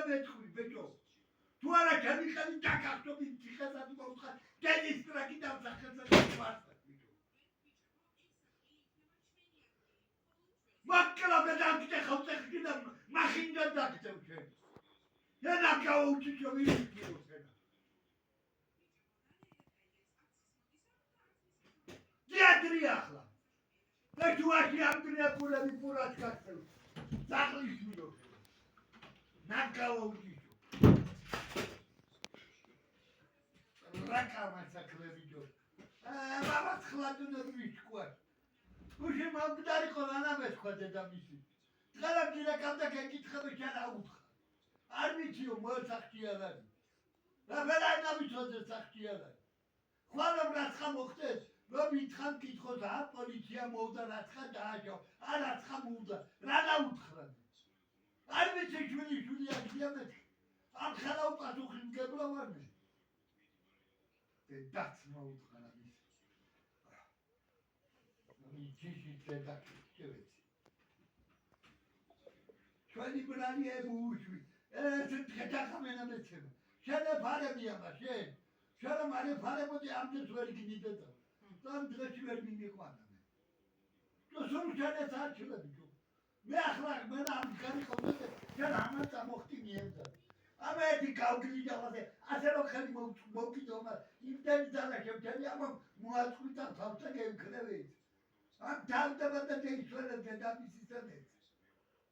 მეტყვი ბეჭო თუ არა ჩემი დაგახტობი ციხესად მოვხარ დენის ტრაკი დავსახელსა და ვარსა ბეჭო მაკლა ბედანკე ხავწე ხინა მახინდა დაგწევ ჩვენ ენა გაუჩი ჩემი ვიყირო ენა დიადრი ახლა და თუ ახი ამდრია კულები პურად გახსევ ძაღლის მიდო ნაკავო რაკამა საქმეები ჯო მამაც ხლატუნები ვიჩქვა უშე მაგდარი ხოლანა მეთქვა დედამისი დღელა გირაკავდა გეკითხები შენ აუთხა არ ვიციო მოსახჭიალარი რაფერანა ვიცოდე სახჭიალარი ხვალო რაცხა მოხდეს რომ ითხან კითხოს პოლიცია მოვდა რაცხა დააჯო არ რაცხა მოვდა რა დაუთხრა არ ვიცი შვილი აქიამეთ ამ ხალა უპასუხი მგებლა ვარ მე დაც მოუთხარა მის მიჩი დედაკეთებს ჩვენი ბრალია უშვი ეს დღეთახამენა მეცემა შენ ფარებია მაშენ შენ მალე ფარებოდი ამდენს ვერ გიდიდედა там დღეში ვერ მიყვანა მე თუ სულ შენ ეს არჩევები თუ მე ახლა მე ამ განიხობდე შენ ამას ამოხტი მიემდა ამეთი გავგლიდა ვაზე ასე რომ ხელი მოვკიდომა იმდენი დანაშებთები ამ მოაწყვიტა თავზე გემქრევით ამ თავდება და დაიცვალა დედამისისადეთ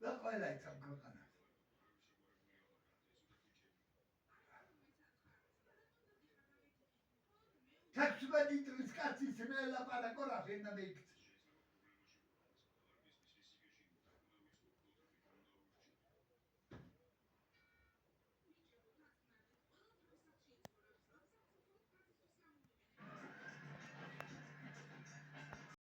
და ყველა ის ამ ქვეყანას თაქსუბადი ტრისკაცის მელაპარაკო რაფერნა მეიქცე